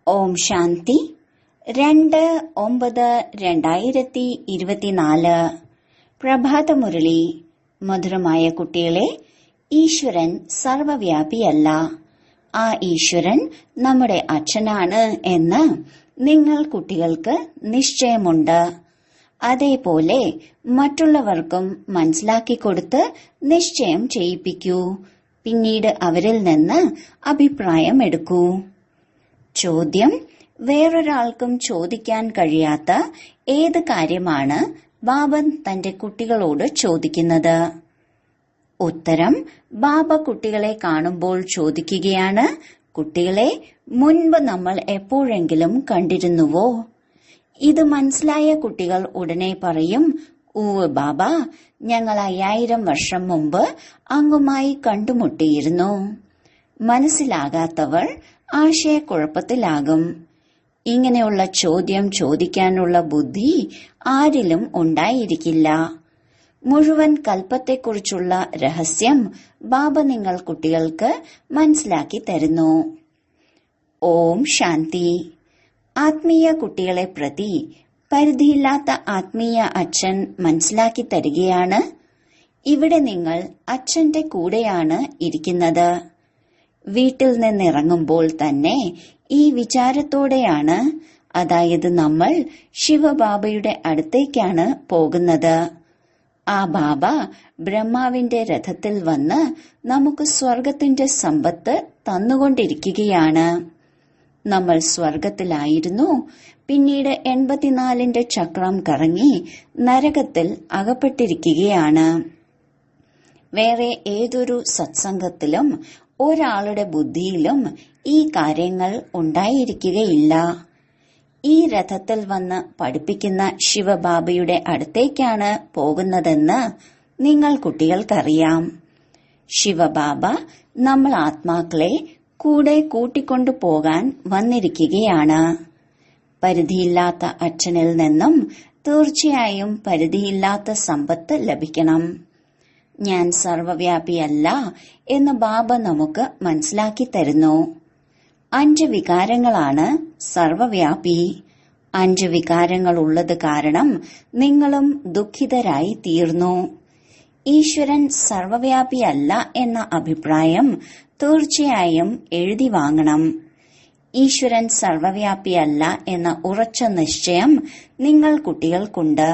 ഓം ശാന്തി 2/9/2024 പ്രഭാതമുരളി. മധുരമായ കുട്ടികളെ, ഈശ്വരൻ സർവവ്യാപിയല്ല. ആ ഈശ്വരൻ നമ്മുടെ അച്ഛനാണ് എന്ന് നിങ്ങൾ കുട്ടികൾക്ക് നിശ്ചയമുണ്ട്. അതേപോലെ മറ്റുള്ളവർക്കും മനസ്സിലാക്കിക്കൊടുത്ത് നിശ്ചയം ചെയ്യിപ്പിക്കൂ. പിന്നീട് അവരിൽ നിന്ന് അഭിപ്രായം എടുക്കൂ. ചോദ്യം: വേറൊരാൾക്കും ചോദിക്കാൻ കഴിയാത്ത ഏത് കാര്യമാണ് ബാബ തന്റെ കുട്ടികളോട് ചോദിക്കുന്നത്? ഉത്തരം: ബാബ കുട്ടികളെ കാണുമ്പോൾ ചോദിക്കുകയാണ്, കുട്ടികളെ, മുൻപ് നമ്മൾ എപ്പോഴെങ്കിലും കണ്ടിരുന്നുവോ? ഇത് മനസ്സിലായ കുട്ടികൾ ഉടനെ പറയും, ഉവ്വ് ബാബ, ഞങ്ങൾ 5000 വർഷം മുമ്പ് അങ്ങുമായി കണ്ടുമുട്ടിയിരുന്നു. മനസ്സിലാകാത്തവർ ആശയക്കുഴപ്പത്തിലാകും. ഇങ്ങനെയുള്ള ചോദ്യം ചോദിക്കാനുള്ള ബുദ്ധി ആരിലും ഉണ്ടായിരിക്കില്ല. മുഴുവൻ കൽപ്പത്തെക്കുറിച്ചുള്ള രഹസ്യം ബാബ നിങ്ങൾ കുട്ടികൾക്ക് മനസ്സിലാക്കി തരുന്നു. ഓം ശാന്തി. ആത്മീയ കുട്ടികളെ പ്രതി പരിധിയില്ലാത്ത ആത്മീയ അച്ഛൻ മനസ്സിലാക്കി തരികയാണ്, ഇവിടെ നിങ്ങൾ അച്ഛന്റെ കൂടെയാണ് ഇരിക്കുന്നത്. വീട്ടിൽ നിന്നിറങ്ങുമ്പോൾ തന്നെ ഈ വിചാരത്തോടെയാണ്, അതായത് നമ്മൾ ശിവബാബയുടെ അടുത്തേക്കാണ് പോകുന്നത്. ആ ബാബ ബ്രഹ്മാവിന്റെ രഥത്തിൽ വന്ന് നമുക്ക് സ്വർഗത്തിന്റെ സമ്പത്ത് തന്നുകൊണ്ടിരിക്കുകയാണ്. നമ്മൾ സ്വർഗത്തിലായിരുന്നു, പിന്നീട് 84ന്റെ ചക്രം കറങ്ങി നരകത്തിൽ അകപ്പെട്ടിരിക്കുകയാണ്. വേറെ ഏതൊരു സത്സംഗത്തിലും ഒരാളുടെ ബുദ്ധിയിലും ഈ കാര്യങ്ങൾ ഉണ്ടായിരിക്കുകയില്ല. ഈ രഥത്തിൽ വന്ന് പഠിപ്പിക്കുന്ന ശിവബാബയുടെ അടുത്തേക്കാണ് പോകുന്നതെന്ന് നിങ്ങൾ കുട്ടികൾക്കറിയാം. ശിവബാബ നമ്മൾ ആത്മാക്കളെ കൂടെ കൂട്ടിക്കൊണ്ടു പോകാൻ വന്നിരിക്കുകയാണ്. പരിധിയില്ലാത്ത അച്ഛനിൽ നിന്നും തീർച്ചയായും പരിധിയില്ലാത്ത സമ്പത്ത് ലഭിക്കണം. ഞാൻ സർവവ്യാപിയല്ല എന്ന് ബാബ നമുക്ക് മനസ്സിലാക്കി തരുന്നു. 5 വികാരങ്ങളാണ് സർവവ്യാപി. 5 വികാരങ്ങൾ ഉള്ളത് കാരണം നിങ്ങളും ദുഃഖിതരായി തീർന്നു. ഈശ്വരൻ സർവവ്യാപിയല്ല എന്ന അഭിപ്രായം തീർച്ചയായും എഴുതി വാങ്ങണം. ഈശ്വരൻ സർവവ്യാപിയല്ല എന്ന ഉറച്ച നിശ്ചയം നിങ്ങൾ കുട്ടികൾക്കുണ്ട്.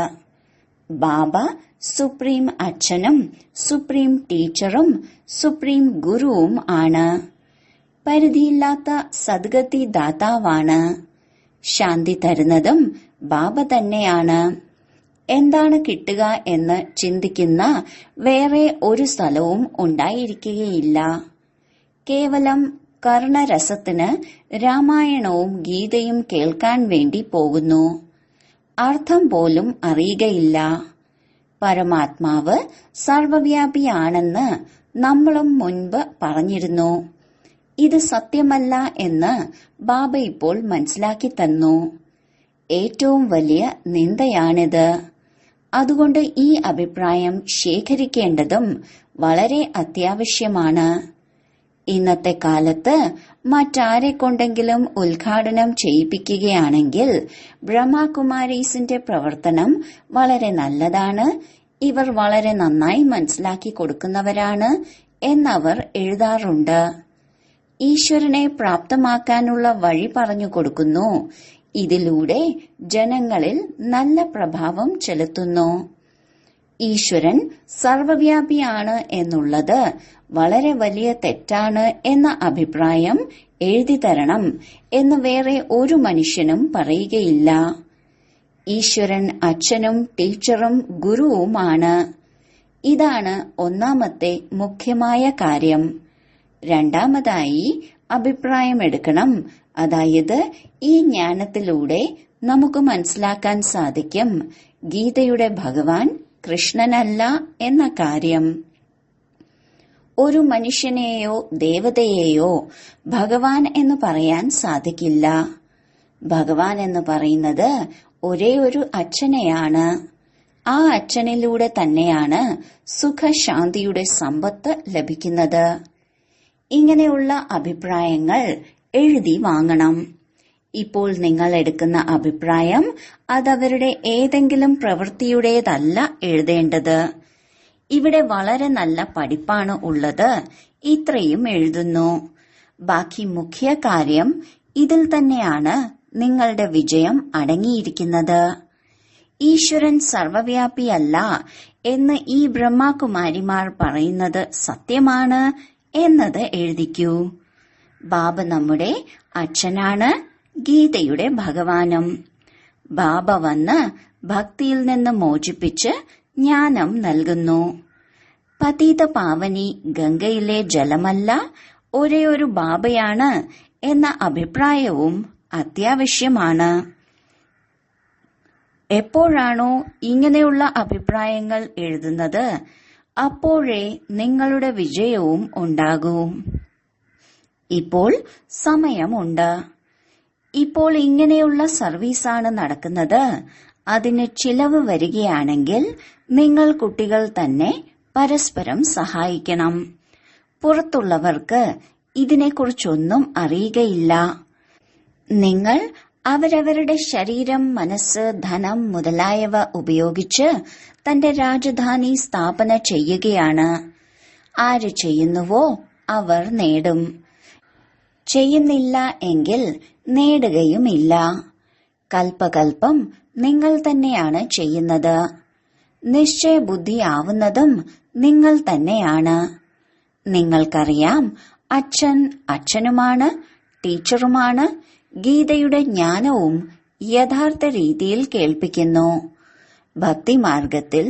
ബാബ സുപ്രീം അച്ഛനും സുപ്രീം ടീച്ചറും സുപ്രീം ഗുരുവും ആണ്. പരിധിയില്ലാത്ത സദ്ഗതി ദാതാവാണ്. ശാന്തി തരുന്നതും ബാബ തന്നെയാണ്. എന്താണ് കിട്ടുക എന്ന് ചിന്തിക്കുന്ന വേറെ ഒരു സ്ഥലവും ഉണ്ടായിരിക്കുകയില്ല. കേവലം കർണരസത്തിന് രാമായണവും ഗീതയും കേൾക്കാൻ വേണ്ടി പോകുന്നു. അർത്ഥം പോലും അറിയുകയില്ല. പരമാത്മാവ് സർവവ്യാപിയാണെന്ന് നമ്മളും മുൻപ് പറഞ്ഞിരുന്നു. ഇത് സത്യമല്ല എന്ന് ബാബ ഇപ്പോൾ മനസ്സിലാക്കി തന്നു. ഏറ്റവും വലിയ നിന്ദയാണിത്. അതുകൊണ്ട് ഈ അഭിപ്രായം ശേഖരിക്കേണ്ടതും വളരെ അത്യാവശ്യമാണ്. ഇന്നത്തെ കാലത്ത് മറ്റാരെ കൊണ്ടെങ്കിലും ഉദ്ഘാടനം ചെയ്യിപ്പിക്കുകയാണെങ്കിൽ ബ്രഹ്മകുമാരീസിന്റെ പ്രവർത്തനം വളരെ നല്ലതാണ്, ഇവർ വളരെ നന്നായി മനസ്സിലാക്കി കൊടുക്കുന്നവരാണ് എന്നവർ എഴുതാറുണ്ട്. ഈശ്വരനെ പ്രാപ്തമാക്കാനുള്ള വഴി പറഞ്ഞു കൊടുക്കുന്നു. ഇതിലൂടെ ജനങ്ങളിൽ നല്ല പ്രഭാവം ചെലുത്തുന്നു. ഈശ്വരൻ സർവവ്യാപിയാണ് എന്നുള്ളത് വളരെ വലിയ തെറ്റാണ് എന്ന അഭിപ്രായം എഴുതി തരണം എന്ന് വേറെ ഒരു മനുഷ്യനും പറയുകയില്ല. ഈശ്വരൻ അച്ഛനും ടീച്ചറും ഗുരുവുമാണ്. ഇതാണ് ഒന്നാമത്തെ മുഖ്യമായ കാര്യം. രണ്ടാമതായി അഭിപ്രായമെടുക്കണം. അതായത് ഈ ജ്ഞാനത്തിലൂടെ നമുക്ക് മനസ്സിലാക്കാൻ സാധിക്കും ഗീതയുടെ ഭഗവാൻ കൃഷ്ണനല്ല എന്ന കാര്യം. ഒരു മനുഷ്യനെയോ ദേവതയെയോ ഭഗവാൻ എന്ന് പറയാൻ സാധിക്കില്ല. ഭഗവാൻ എന്ന് പറയുന്നത് ഒരേ ഒരു അച്ഛനെയാണ്. ആ അച്ഛനിലൂടെ തന്നെയാണ് സുഖശാന്തിയുടെ സമ്പത്ത് ലഭിക്കുന്നത്. ഇങ്ങനെയുള്ള അഭിപ്രായങ്ങൾ എഴുതി വാങ്ങണം. ഇപ്പോൾ നിങ്ങൾ എടുക്കുന്ന അഭിപ്രായം അതവരുടെ ഏതെങ്കിലും പ്രവൃത്തിയുടേതല്ല എഴുതേണ്ടത്. ഇവിടെ വളരെ നല്ല പഠിപ്പാണ് ഉള്ളത്, ഇത്രയും എഴുതുന്നു. ബാക്കി മുഖ്യ കാര്യം ഇതിൽ തന്നെയാണ് നിങ്ങളുടെ വിജയം അടങ്ങിയിരിക്കുന്നത്. ഈശ്വരൻ സർവവ്യാപിയല്ല എന്ന് ഈ ബ്രഹ്മകുമാരിമാർ പറയുന്നത് സത്യമാണ് എന്നത് എഴുതിക്കൂ. ബാബ നമ്മുടെ അച്ഛനാണ്, ഗീതയുടെ ഭഗവാനും. ബാബ വന്ന് ഭക്തിയിൽ നിന്ന് മോചിപ്പിച്ച് ജ്ഞാനം നൽകുന്നു. പതിത പാവനി ഗംഗയിലെ ജലമല്ല, ഒരേയൊരു ബാബയാണ് എന്ന അഭിപ്രായവും അത്യാവശ്യമാണ്. എപ്പോഴാണോ ഇങ്ങനെയുള്ള അഭിപ്രായങ്ങൾ എഴുതുന്നത്, അപ്പോഴേ നിങ്ങളുടെ വിജയവും ഉണ്ടാകൂ. ഇപ്പോൾ സമയമുണ്ട്. ഇപ്പോൾ ഇങ്ങനെയുള്ള സർവീസാണ് നടക്കുന്നത്. അതിന് ചിലവ് വരികയാണെങ്കിൽ നിങ്ങൾ കുട്ടികൾ തന്നെ പരസ്പരം സഹായിക്കണം. പുറത്തുള്ളവർക്ക് ഇതിനെക്കുറിച്ചൊന്നും അറിയുകയില്ല. നിങ്ങൾ അവരവരുടെ ശരീരം, മനസ്സ്, ധനം മുതലായവ ഉപയോഗിച്ച് തന്റെ രാജധാനി സ്ഥാപന ചെയ്യുകയാണ്. ആര് ചെയ്യുന്നുവോ അവർ നേടും. ചെയ്യുന്നില്ല എങ്കിൽ നേടുകയുമില്ല. കൽപ്പകൽപ്പം നിങ്ങൾ തന്നെയാണ് ചെയ്യുന്നത്. നിശ്ചയബുദ്ധിയാവുന്നതും നിങ്ങൾ തന്നെയാണ്. നിങ്ങൾക്കറിയാം, അച്ഛൻ അച്ഛനുമാണ്, ടീച്ചറുമാണ്. ഗീതയുടെ ജ്ഞാനവും യഥാർത്ഥ രീതിയിൽ കേൾപ്പിക്കുന്നു. ഭക്തിമാർഗത്തിൽ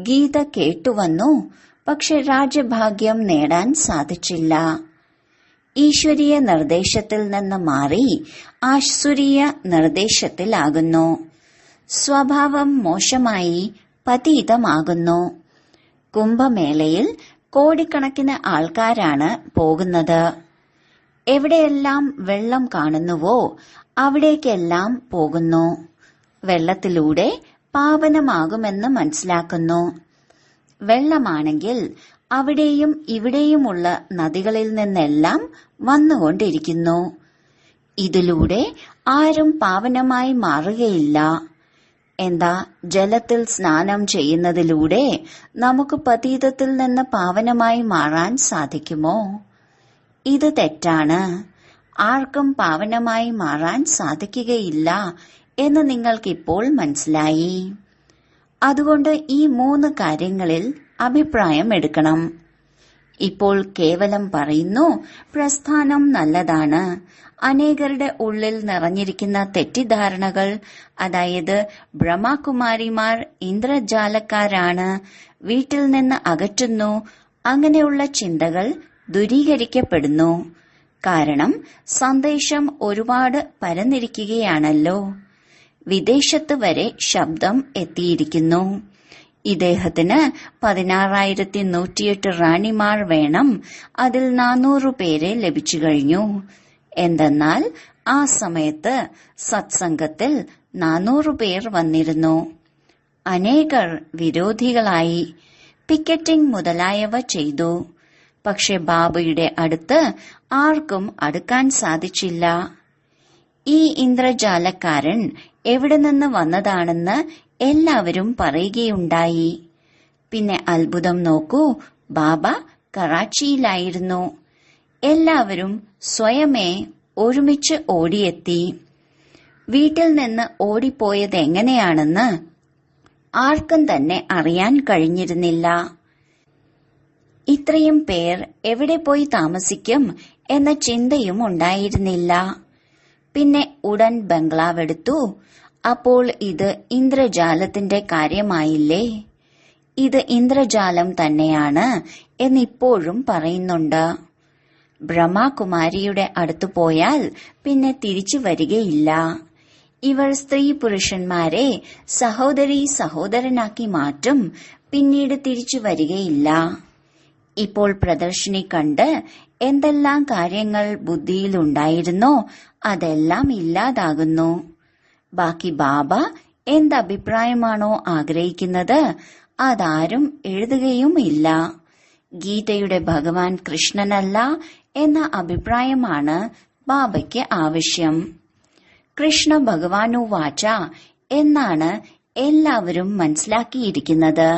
ഗീത കേട്ടുവന്നു, പക്ഷെ രാജ്യഭാഗ്യം നേടാൻ സാധിച്ചില്ല. ഈശ്വരീയ നിർദ്ദേശത്തിൽ നിന്ന് മാറി ആസുരീയ നിർദ്ദേശത്തിലാകുന്നു. സ്വഭാവം മോശമായി പതീതമാകുന്നു. കുംഭമേളയിൽ കോടിക്കണക്കിന് ആൾക്കാരാണ് പോകുന്നത്. എവിടെയെല്ലാം വെള്ളം കാണുന്നുവോ അവിടേക്കെല്ലാം പോകുന്നു. വെള്ളത്തിലൂടെ പാവനമാകുമെന്ന് മനസ്സിലാക്കുന്നു. വെള്ളമാണെങ്കിൽ അവിടെയും ഇവിടെയുമുള്ള നദികളിൽ നിന്നെല്ലാം വന്നുകൊണ്ടിരിക്കുന്നു. ഇതിലൂടെ ആരും പാവനമായി മാറുകയില്ല. എന്താ, ജലത്തിൽ സ്നാനം ചെയ്യുന്നതിലൂടെ നമുക്ക് പതീതത്തിൽ നിന്ന് പാവനമായി മാറാൻ സാധിക്കുമോ? ഇത് തെറ്റാണ്. ആർക്കും പാവനമായി മാറാൻ സാധിക്കുകയില്ല എന്ന് നിങ്ങൾക്കിപ്പോൾ മനസ്സിലായി. അതുകൊണ്ട് ഈ 3 കാര്യങ്ങളിൽ അഭിപ്രായം എടുക്കണം. ഇപ്പോൾ കേവലം പറയുന്നു, പ്രസ്ഥാനം നല്ലതാണ്. അനേകരുടെ ഉള്ളിൽ നിറഞ്ഞിരിക്കുന്ന തെറ്റിദ്ധാരണകൾ, അതായത് ബ്രഹ്മകുമാരിമാർ ഇന്ദ്രജാലക്കാരാണ്, വീട്ടിൽ നിന്ന് അകറ്റുന്നു, അങ്ങനെയുള്ള ചിന്തകൾ ദൂരീകരിക്കപ്പെടുന്നു. കാരണം സന്ദേശം ഒരുപാട് പരന്നിരിക്കുകയാണല്ലോ. വിദേശത്ത് വരെ ശബ്ദം എത്തിയിരിക്കുന്നു. ഇദ്ദേഹത്തിന് 16,108 റാണിമാർ വേണം. അതിൽ 400 പേരെ ലഭിച്ചു കഴിഞ്ഞു. എന്തെന്നാൽ ആ സമയത്ത് സത്സംഗത്തിൽ 400 പേർ വന്നിരുന്നു. അനേകർ വിരോധികളായി പിക്കറ്റിംഗ് മുതലായവ ചെയ്തു. പക്ഷെ ബാബയുടെ അടുത്ത് ആർക്കും അടുക്കാൻ സാധിച്ചില്ല. ഈ ഇന്ദ്രജാലക്കാരൻ എവിടെ നിന്ന് വന്നതാണെന്ന് എല്ലാവരും പറയുകയുണ്ടായി. പിന്നെ അത്ഭുതം നോക്കൂ, ബാബ കറാച്ചിയിലായിരുന്നു. എല്ലാവരും സ്വയമേ ഒരുമിച്ച് ഓടിയെത്തി. വീട്ടിൽ നിന്ന് ഓടിപ്പോയതെങ്ങനെയാണെന്ന് ആർക്കും തന്നെ അറിയാൻ കഴിഞ്ഞിരുന്നില്ല. ഇത്രയും പേർ എവിടെ പോയി താമസിക്കും എന്ന ചിന്തയും ഉണ്ടായിരുന്നില്ല. പിന്നെ ഉടൻ ബംഗ്ലാവെടുത്തു. അപ്പോൾ ഇത് ഇന്ദ്രജാലത്തിന്റെ കാര്യമായില്ലേ? ഇത് ഇന്ദ്രജാലം തന്നെയാണ് എന്നിപ്പോഴും പറയുന്നുണ്ട്. ബ്രഹ്മകുമാരിയുടെ അടുത്തു പോയാൽ പിന്നെ തിരിച്ചു വരികയില്ല. ഇവർ സ്ത്രീ പുരുഷന്മാരെ സഹോദരീ സഹോദരനാക്കി മാറ്റും. പിന്നീട് തിരിച്ചു വരികയില്ല. ഇപ്പോൾ പ്രദർശിനി കണ്ട് എന്തെല്ലാം കാര്യങ്ങൾ ബുദ്ധിയിലുണ്ടായിരുന്നോ അതെല്ലാം ഇല്ലാതാകുന്നു. ബാക്കി ബാബ എന്തഭിപ്രായമാണോ ആഗ്രഹിക്കുന്നത് അതാരും എഴുതുകയും ഇല്ല. ഗീതയുടെ ഭഗവാൻ കൃഷ്ണനല്ല എന്ന അഭിപ്രായമാണ് ബാബയ്ക്ക് ആവശ്യം. കൃഷ്ണ ഭഗവാനു വാച എന്നാണ് എല്ലാവരും മനസ്സിലാക്കിയിരിക്കുന്നത്.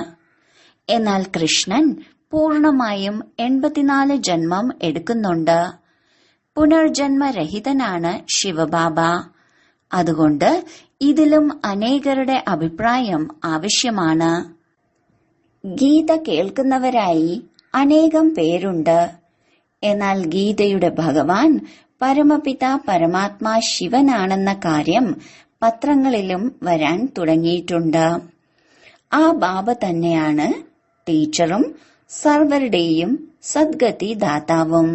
എന്നാൽ കൃഷ്ണൻ പൂർണമായും 84 ജന്മം എടുക്കുന്നുണ്ട്. പുനർജന്മരഹിതനാണ് ശിവബാബ. അതുകൊണ്ട് ഇതിലും അനേകരുടെ അഭിപ്രായം ആവശ്യമാണ്. ഗീത കേൾക്കുന്നവരായി അനേകം പേരുണ്ട്. എന്നാൽ ഗീതയുടെ ഭഗവാൻ പരമപിത പരമാത്മാ ശിവനാണെന്ന കാര്യം പത്രങ്ങളിലും വരാൻ തുടങ്ങിയിട്ടുണ്ട്. ആ ബാബ തന്നെയാണ് ടീച്ചറും സർവരുടെയും സദ്ഗതി ദാതാവും.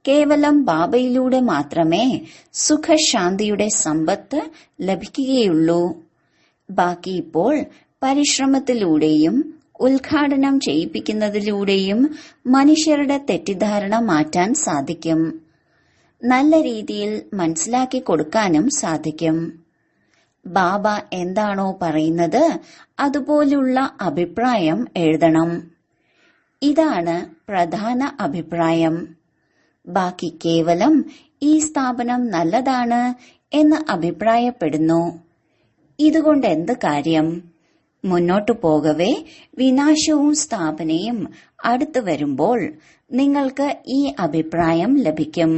കേവലം ബാബയിലൂടെ മാത്രമേ സുഖശാന്തിയുടെ സമ്പത്ത് ലഭിക്കുകയുള്ളൂ. ബാക്കി ഇപ്പോൾ പരിശ്രമത്തിലൂടെയും ഉദ്ഘാടനം ചെയ്യിപ്പിക്കുന്നതിലൂടെയും മനുഷ്യരുടെ തെറ്റിദ്ധാരണ മാറ്റാൻ സാധിക്കും. നല്ല രീതിയിൽ മനസ്സിലാക്കി കൊടുക്കാനും സാധിക്കും. ബാബ എന്താണോ പറയുന്നത് അതുപോലുള്ള അഭിപ്രായം എഴുതണം. ഇതാണ് പ്രധാന അഭിപ്രായം. ബാക്കി കേവലം ഈ സ്ഥാപനം നല്ലതാണ് എന്ന് അഭിപ്രായപ്പെടുന്നു. ഇതുകൊണ്ട് എന്ത് കാര്യം? മുന്നോട്ടു പോകവേ വിനാശവും സ്ഥാപനയും അടുത്തു വരുമ്പോൾ നിങ്ങൾക്ക് ഈ അഭിപ്രായം ലഭിക്കും.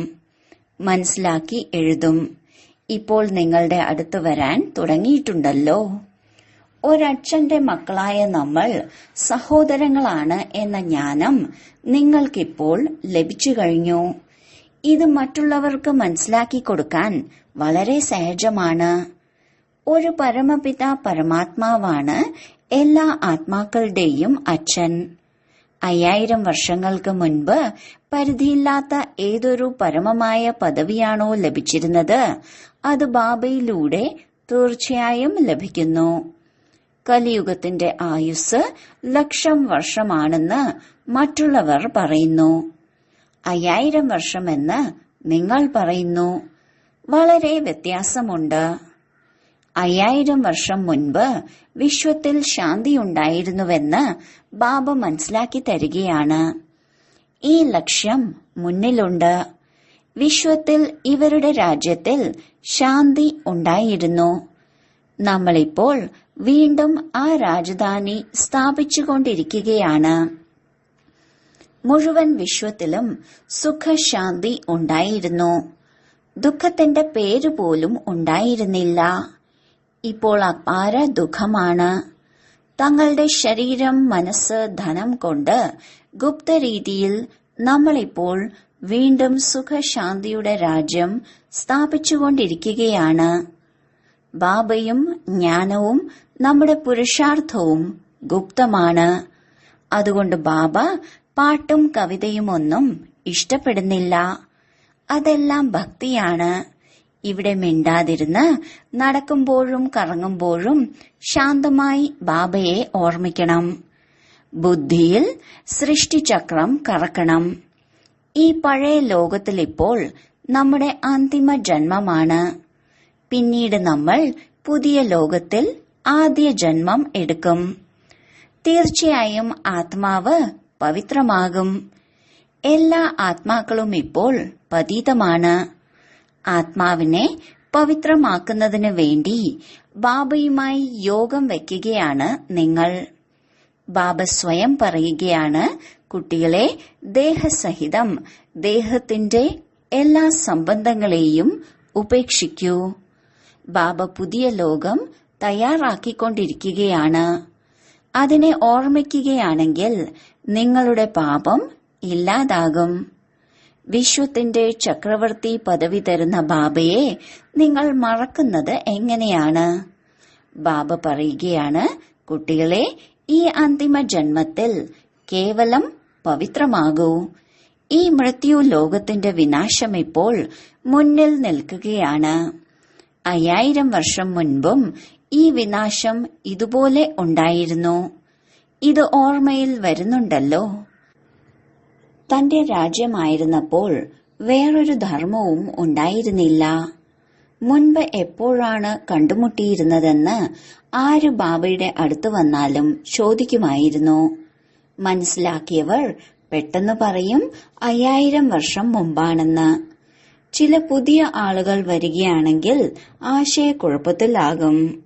മനസ്സിലാക്കി എഴുതും. ഇപ്പോൾ നിങ്ങളുടെ അടുത്ത് വരാൻ തുടങ്ങിയിട്ടുണ്ടല്ലോ. ഒരച്ഛന്റെ മക്കളായ നമ്മൾ സഹോദരങ്ങളാണ് എന്ന ജ്ഞാനം നിങ്ങൾക്കിപ്പോൾ ലഭിച്ചു കഴിഞ്ഞു. ഇത് മറ്റുള്ളവർക്ക് മനസ്സിലാക്കി കൊടുക്കാൻ വളരെ സഹജമാണ്. ഒരു പരമപിത പരമാത്മാവാണ് എല്ലാ ആത്മാക്കളുടെയും അച്ഛൻ. 5000 വർഷങ്ങൾക്ക് മുൻപ് പരിധിയില്ലാത്ത ഏതൊരു പരമമായ പദവിയാണോ ലഭിച്ചിരുന്നത് അത് ബാബയിലൂടെ തീർച്ചയായും ലഭിക്കുന്നു. കലിയുഗത്തിന്റെ ആയുസ് 1,00,000 വർഷമാണെന്ന് മറ്റുള്ളവർ പറയുന്നു. 5000 വർഷമെന്ന് നിങ്ങൾ പറയുന്നു. വളരെ വ്യത്യാസമുണ്ട്. 5000 വർഷം മുൻപ് വിശ്വത്തിൽ ശാന്തിയുണ്ടായിരുന്നുവെന്ന് ബാബ മനസ്സിലാക്കി തരികയാണ്. ഈ ലക്ഷ്യം മുന്നിലുണ്ട്. വിശ്വത്തിൽ ഇവരുടെ രാജ്യത്തിൽ ശാന്തി ഉണ്ടായിരുന്നു. നമ്മളിപ്പോൾ വീണ്ടും ആ രാജധാനി സ്ഥാപിച്ചുകൊണ്ടിരിക്കുകയാണ്. മുഴുവൻ വിശ്വത്തിലും സുഖശാന്തി ഉണ്ടായിരുന്നു. ദുഃഖത്തിന്റെ പേരുപോലും ഉണ്ടായിരുന്നില്ല. ഇപ്പോൾ അപാര ദുഃഖമാണ്. തങ്ങളുടെ ശരീരം, മനസ്സ്, ധനം കൊണ്ട് ഗുപ്തരീതിയിൽ നമ്മളിപ്പോൾ വീണ്ടും സുഖശാന്തിയുടെ രാജ്യം സ്ഥാപിച്ചുകൊണ്ടിരിക്കുകയാണ്. ബാബയും ജ്ഞാനവും നമ്മുടെ പുരുഷാർത്ഥവും ഗുപ്തമാണ്. അതുകൊണ്ട് ബാബ പാട്ടും കവിതയുമൊന്നും ഇഷ്ടപ്പെടുന്നില്ല. അതെല്ലാം ഭക്തിയാണ്. ഇവിടെ മിണ്ടാതിരുന്ന് നടക്കുമ്പോഴും കറങ്ങുമ്പോഴും ശാന്തമായി ബാബയെ ഓർമ്മിക്കണം. ബുദ്ധിയിൽ സൃഷ്ടിചക്രം കറക്കണം. ഈ പഴയ ലോകത്തിലിപ്പോൾ നമ്മുടെ അന്തിമ ജന്മമാണ്. പിന്നീട് നമ്മൾ പുതിയ ലോകത്തിൽ ആദ്യ ജന്മം എടുക്കും. തീർച്ചയായും ആത്മാവ് പവിത്രമാകും. എല്ലാ ആത്മാക്കളും ഇപ്പോൾ പതീതമാണ്. ആത്മാവിനെ പവിത്രമാക്കുന്നതിന് വേണ്ടി ബാബയുമായി യോഗം വയ്ക്കുകയാണ് നിങ്ങൾ. ബാബ സ്വയം പറയുകയാണ്, കുട്ടികളെ, ദേഹസഹിതം ദേഹത്തിന്റെ എല്ലാ സംബന്ധങ്ങളെയും ഉപേക്ഷിക്കൂ. ബാബ പുതിയ ലോകം തയ്യാറാക്കിക്കൊണ്ടിരിക്കുകയാണ്. അതിനെ ഓർമ്മിക്കുകയാണെങ്കിൽ നിങ്ങളുടെ പാപം ഇല്ലാതാകും. വിശ്വത്തിന്റെ ചക്രവർത്തി പദവി തരുന്ന ബാബയെ നിങ്ങൾ മറക്കുന്നത് എങ്ങനെയാണ്? ബാബ പറയുകയാണ്, കുട്ടികളെ, ഈ അന്തിമ ജന്മത്തിൽ കേവലം പവിത്രമാകൂ. ഈ മൃത്യു ലോകത്തിന്റെ വിനാശം ഇപ്പോൾ മുന്നിൽ നിൽക്കുകയാണ്. 5000 വർഷം മുൻപും ഈ വിനാശം ഇതുപോലെ ഉണ്ടായിരുന്നു. ഇത് ഓർമ്മയിൽ വരുന്നുണ്ടല്ലോ. തന്റെ രാജ്യമായിരുന്നപ്പോൾ വേറൊരു ധർമ്മവും ഉണ്ടായിരുന്നില്ല. മുൻപ് എപ്പോഴാണ് കണ്ടുമുട്ടിയിരുന്നതെന്ന് ആര് ബാബയുടെ അടുത്ത് വന്നാലും ചോദിക്കുമായിരുന്നു. മനസ്സിലാക്കിയവർ പെട്ടെന്ന് പറയും 5000 വർഷം മുമ്പാണെന്ന്. ചില പുതിയ ആളുകൾ വരികയാണെങ്കിൽ ആശയക്കുഴപ്പത്തിലാകും.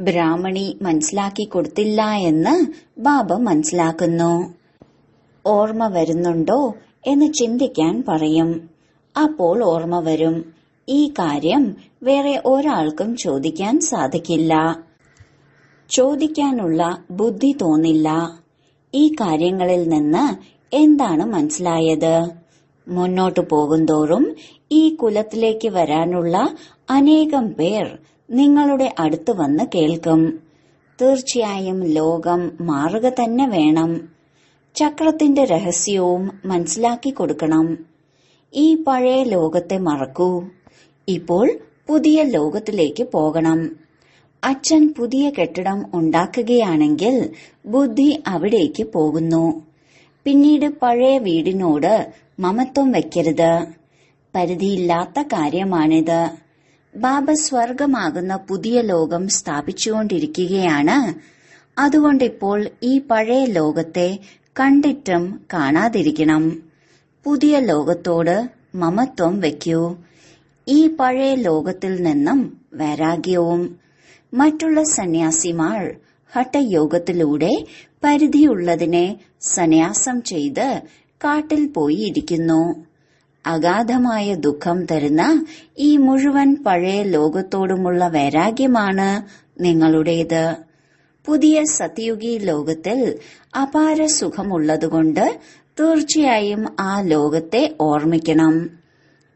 ബ്രാഹ്മണി മനസ്സിലാക്കി കൊടുത്തില്ല എന്ന് ബാബ മനസ്സിലാക്കുന്നു. ഓർമ്മ വരുന്നുണ്ടോ എന്ന് ചിന്തിക്കാൻ പറയും. അപ്പോൾ ഓർമ്മ വരും. ഈ കാര്യം വേറെ ഒരാൾക്കും ചോദിക്കാൻ സാധിക്കില്ല. ചോദിക്കാനുള്ള ബുദ്ധി തോന്നില്ല. ഈ കാര്യങ്ങളിൽ നിന്ന് എന്താണ് മനസ്സിലായത്? മുന്നോട്ടു പോകുന്തോറും ഈ കുലത്തിലേക്ക് വരാനുള്ള അനേകം പേർ നിങ്ങളുടെ അടുത്ത് വന്ന് കേൾക്കും. തീർച്ചയായും ലോകം മാറുക തന്നെ വേണം. ചക്രത്തിന്റെ രഹസ്യവും മനസ്സിലാക്കി കൊടുക്കണം. ഈ പഴയ ലോകത്തെ മറക്കൂ. ഇപ്പോൾ പുതിയ ലോകത്തിലേക്ക് പോകണം. അച്ഛൻ പുതിയ കെട്ടിടം ഉണ്ടാക്കുകയാണെങ്കിൽ ബുദ്ധി അവിടേക്ക് പോകുന്നു. പിന്നീട് പഴയ വീടിനോട് മമത്വം വെക്കരുത്. പരിധിയില്ലാത്ത കാര്യമാണിത്. ബാബ സ്വർഗമാകുന്ന പുതിയ ലോകം സ്ഥാപിച്ചുകൊണ്ടിരിക്കുകയാണ്. അതുകൊണ്ടിപ്പോൾ ഈ പഴയ ലോകത്തെ കണ്ടിട്ടും കാണാതിരിക്കണം. പുതിയ ലോകത്തോട് മമത്വം വയ്ക്കൂ. ഈ പഴയ ലോകത്തിൽ നിന്നും വൈരാഗ്യവും. മറ്റുള്ള സന്യാസിമാർ ഹഠയോഗത്തിലൂടെ പരിധിയുള്ളതിനെ സന്യാസം ചെയ്ത് കാട്ടിൽ പോയി ഇരിക്കുന്നു. അഗാധമായ ദുഃഖം തരുന്ന ഈ മുഴുവൻ പഴയ ലോകത്തോടുമുള്ള വൈരാഗ്യമാണ് നിങ്ങളുടേത്. പുതിയ സത്യുഗി ലോകത്തിൽ അപാര സുഖമുള്ളതുകൊണ്ട് തീർച്ചയായും ആ ലോകത്തെ ഓർമ്മിക്കണം.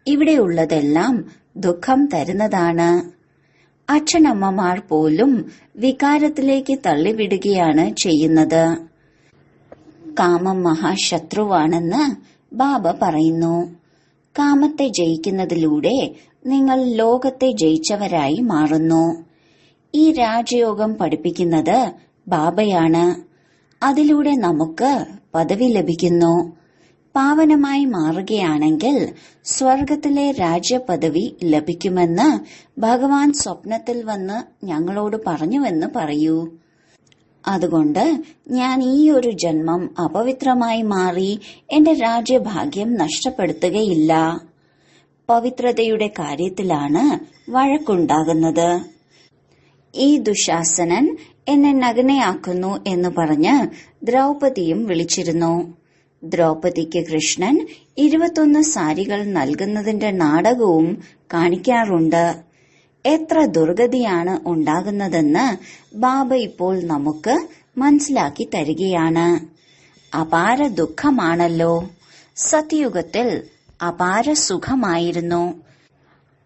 ഇവിടെയുള്ളതെല്ലാം ദുഃഖം തരുന്നതാണ്. അച്ഛനമ്മമാർ പോലും വികാരത്തിലേക്ക് തള്ളിവിടുകയാണ് ചെയ്യുന്നത്. കാമം മഹാശത്രുവാണെന്ന് ബാബ പറയുന്നു. കാമത്തെ ജയിക്കുന്നതിലൂടെ നിങ്ങൾ ലോകത്തെ ജയിച്ചവരായി മാറുന്നു. ഈ രാജയോഗം പഠിപ്പിക്കുന്നത് ബാബയാണ്. അതിലൂടെ നമുക്ക് പദവി ലഭിക്കുന്നു. പാവനമായി മാറുകയാണെങ്കിൽ സ്വർഗത്തിലെ രാജ്യപദവി ലഭിക്കുമെന്ന് ഭഗവാൻ സ്വപ്നത്തിൽ വന്ന് ഞങ്ങളോട് പറഞ്ഞുവെന്ന് പറയൂ. അതുകൊണ്ട് ഞാൻ ഈ ഒരു ജന്മം അപവിത്രമായി മാറി എന്റെ രാജ്യഭാഗ്യം നഷ്ടപ്പെടുത്തുകയില്ല. പവിത്രതയുടെ കാര്യത്തിലാണ് വഴക്കുണ്ടാകുന്നത്. ഈ ദുശാസനൻ എന്നെ നഗ്നയാക്കുന്നു എന്ന് പറഞ്ഞ് ദ്രൗപദിയും വിളിച്ചിരുന്നു. ദ്രൗപദിക്ക് കൃഷ്ണൻ 21 സാരികൾ നൽകുന്നതിന്റെ നാടകവും കാണിക്കാറുണ്ട്. എത്ര ദുർഗതിയാണ് ഉണ്ടാകുന്നതെന്ന് ബാബ ഇപ്പോൾ നമുക്ക് മനസ്സിലാക്കി തരികയാണ്. അപാര ദുഃഖമാണല്ലോ. സത്യയുഗത്തിൽ അപാര സുഖമായിരുന്നു.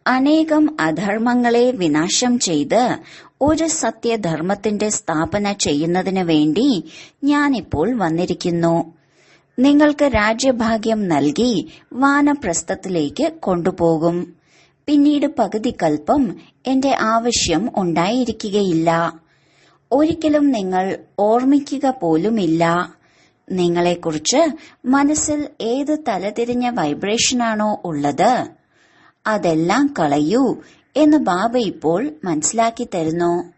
അനേകം അധർമ്മങ്ങളെ വിനാശം ചെയ്ത് ഒരു സത്യധർമ്മത്തിന്റെ സ്ഥാപന ചെയ്യുന്നതിന് വേണ്ടി ഞാനിപ്പോൾ വന്നിരിക്കുന്നു. നിങ്ങൾക്ക് രാജ്യഭാഗ്യം നൽകി വാനപ്രസ്ഥത്തിലേക്ക് കൊണ്ടുപോകും. പിന്നീട് പകുതി കൽപ്പം എന്റെ ആവശ്യം ഉണ്ടായിരിക്കുകയില്ല. ഒരിക്കലും നിങ്ങൾ ഓർമ്മിക്കുക പോലുമില്ല. നിങ്ങളെക്കുറിച്ച് മനസ്സിൽ ഏത് തലതിരിഞ്ഞ വൈബ്രേഷനാണോ ഉള്ളത് അതെല്ലാം കളയൂ എന്ന് ബാബ ഇപ്പോൾ മനസ്സിലാക്കി തരുന്നു.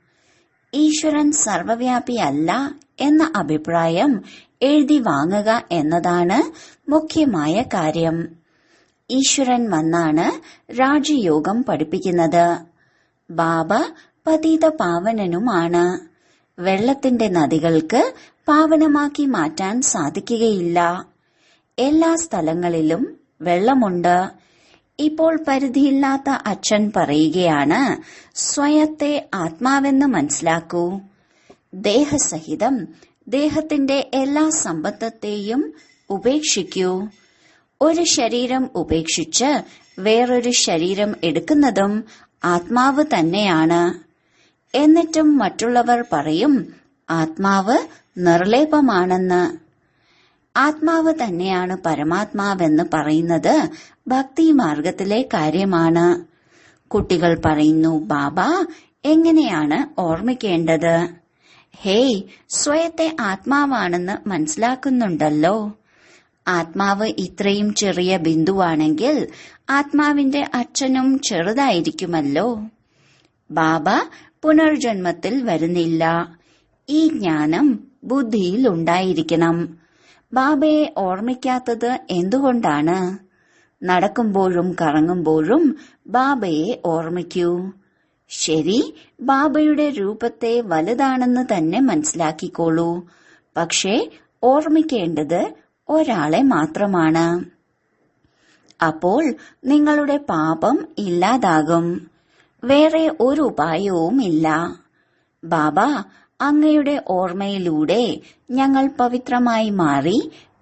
ഈശ്വരൻ സർവവ്യാപിയല്ല എന്ന അഭിപ്രായം എഴുതി വാങ്ങുക എന്നതാണ് മുഖ്യമായ കാര്യം. ഈശ്വരൻ വന്നാണ് രാജയോഗം പഠിപ്പിക്കുന്നത്. ബാബ പതിത പാവനനുമാണ്. വെള്ളത്തിന്റെ നദികൾക്ക് പാവനമാക്കി മാറ്റാൻ സാധിക്കുകയില്ല. എല്ലാ സ്ഥലങ്ങളിലും വെള്ളമുണ്ട്. ഇപ്പോൾ പരിധിയില്ലാത്ത അച്ഛൻ പറയുകയാണ്, സ്വയത്തെ ആത്മാവെന്ന് മനസ്സിലാക്കൂ. ദേഹസഹിതം ദേഹത്തിന്റെ എല്ലാ സമ്പത്തത്തെയും ഉപേക്ഷിക്കൂ. ഒരു ശരീരം ഉപേക്ഷിച്ച് വേറൊരു ശരീരം എടുക്കുന്നതും ആത്മാവ് തന്നെയാണ്. എന്നിട്ടും മറ്റുള്ളവർ പറയും ആത്മാവ് നിർലേപമാണെന്ന്. ആത്മാവ് തന്നെയാണ് പരമാത്മാവെന്ന് പറയുന്നത് ഭക്തി മാർഗത്തിലെ കാര്യമാണ്. കുട്ടികൾ പറയുന്നു, ബാബ എങ്ങനെയാണ് ഓർമ്മിക്കേണ്ടത്? ഹേയ്, സ്വയത്തെ ആത്മാവാണെന്ന് മനസ്സിലാക്കുന്നുണ്ടല്ലോ. ആത്മാവ് ഇത്രയും ചെറിയ ബിന്ദുവാണെങ്കിൽ ആത്മാവിന്റെ അച്ഛനും ചെറുതായിരിക്കുമല്ലോ. ബാബ പുനർജന്മത്തിൽ വരുന്നില്ല. ഈ ജ്ഞാനം ബുദ്ധിയിൽ ഉണ്ടായിരിക്കണം. ബാബയെ ഓർമ്മിക്കാത്തത് എന്തുകൊണ്ടാണ്? നടക്കുമ്പോഴും കറങ്ങുമ്പോഴും ബാബയെ ഓർമ്മിക്കൂ. ശരി, ബാബയുടെ രൂപത്തെ വലുതാണെന്ന് തന്നെ മനസ്സിലാക്കിക്കോളൂ. പക്ഷേ ഓർമ്മിക്കേണ്ടത് ഒരാളെ മാത്രമാണ്. അപ്പോൾ നിങ്ങളുടെ പാപം ഇല്ലാതാകും. വേറെ ഒരു ഉപായവും ഇല്ല. ബാബ, അങ്ങയുടെ ഓർമ്മയിലൂടെ ഞങ്ങൾ പവിത്രമായി മാറി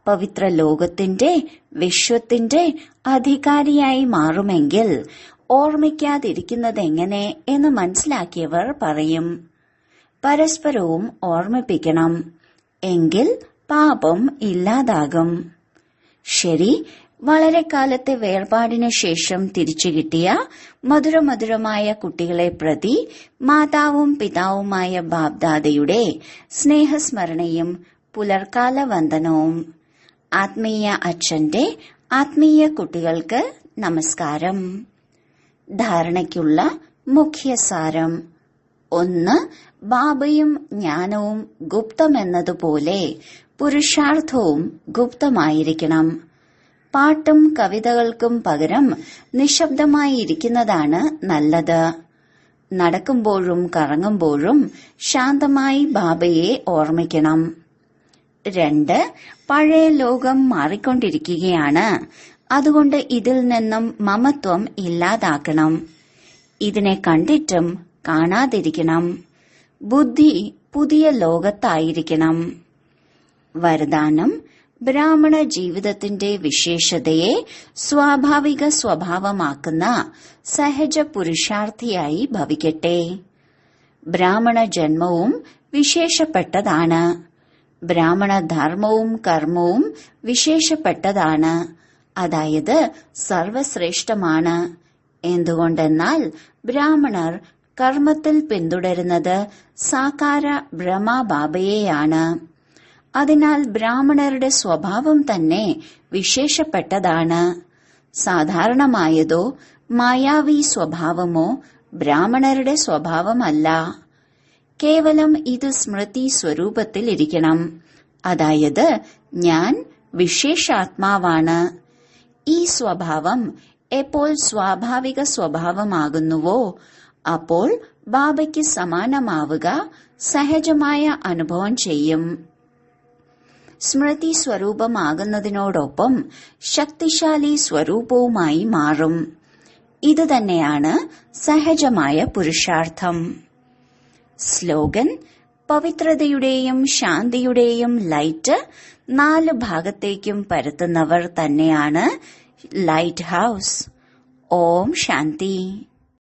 പവിത്ര ലോകത്തിന്റെ, വിശ്വത്തിന്റെ അധികാരിയായി മാറുമെങ്കിൽ ഓർമ്മിക്കാതിരിക്കുന്നതെങ്ങനെ എന്ന് മനസ്സിലാക്കിയവർ പറയും. പരസ്പരവും ഓർമ്മിപ്പിക്കണം, എങ്കിൽ പാപം ഇല്ലാതാകും. ശരി, വളരെ കാലത്തെ വേർപാടിനു ശേഷം തിരിച്ചു കിട്ടിയ മധുരമധുരമായ കുട്ടികളെ പ്രതി മാതാവും പിതാവുമായ ബാബ്ദാദയുടെ സ്നേഹസ്മരണയും പുലർക്കാല വന്ദനവും. ആത്മീയ അച്ഛന്റെ ആത്മീയ കുട്ടികൾക്ക് നമസ്കാരം. ധാരണയ്ക്കുള്ള മുഖ്യസാരം: 1. ബാബയും ജ്ഞാനവും ഗുപ്തമെന്നതുപോലെ പുരുഷാർത്ഥവും ഗുപ്തമായിരിക്കണം. പാട്ടും കവിതകൾക്കും പകരം നിശബ്ദമായിരിക്കുന്നതാണ് നല്ലത്. നടക്കുമ്പോഴും കറങ്ങുമ്പോഴും ശാന്തമായി ബാബയെ ഓർമ്മിക്കണം. 2. പഴയ ലോകം മാറിക്കൊണ്ടിരിക്കുകയാണ്. അതുകൊണ്ട് ഇതിൽ നിന്നും മമത്വം ഇല്ലാതാക്കണം. ഇതിനെ കണ്ടിട്ടും കാണാതിരിക്കണം. ബുദ്ധി പുതിയ ലോകത്തായിരിക്കണം. വരദാനം: ബ്രാഹ്മണ ജീവിതത്തിന്റെ വിശേഷതയെ സ്വാഭാവിക സ്വഭാവമാക്കുന്ന സഹജ പുരുഷാർത്ഥിയായി ഭവിക്കട്ടെ. ബ്രാഹ്മണ ജന്മവും വിശേഷപ്പെട്ടതാണ്. ബ്രാഹ്മണ ധർമ്മവും കർമ്മവും വിശേഷപ്പെട്ടതാണ്. അതായത് സർവശ്രേഷ്ഠമാണ്. എന്തുകൊണ്ടെന്നാൽ ബ്രാഹ്മണർ കർമ്മത്തിൽ പിന്തുടരുന്നത് സാകാര ബ്രഹ്മബാബയെയാണ്. അതിനാൽ ബ്രാഹ്മണരുടെ സ്വഭാവം തന്നെ വിശേഷപ്പെട്ടതാണ്. സാധാരണമായതോ മായാവി സ്വഭാവമോ ബ്രാഹ്മണരുടെ സ്വഭാവമല്ല. കേവലം ഇത് സ്മൃതി സ്വരൂപത്തിൽ ഇരിക്കണം. അതായത് ഞാൻ വിശേഷാത്മാവാണ്. ഈ സ്വഭാവം എപ്പോൾ സ്വാഭാവിക സ്വഭാവമാകുന്നുവോ അപ്പോൾ ബാബയ്ക്ക് സമാനമാവുക സഹജമായ അനുഭവം ചെയ്യും. സ്മൃതി സ്വരൂപമാകുന്നതിനോടൊപ്പം ശക്തിശാലി സ്വരൂപവുമായി മാറും. ഇതുതന്നെയാണ് സഹജമായ പുരുഷാർത്ഥം. സ്ലോഗൻ: പവിത്രതയുടെയും ശാന്തിയുടെയും ലൈറ്റ് 4 ഭാഗത്തേക്കും പരത്തുന്നവർ തന്നെയാണ് ലൈറ്റ് ഹൌസ്. ഓം ശാന്തി.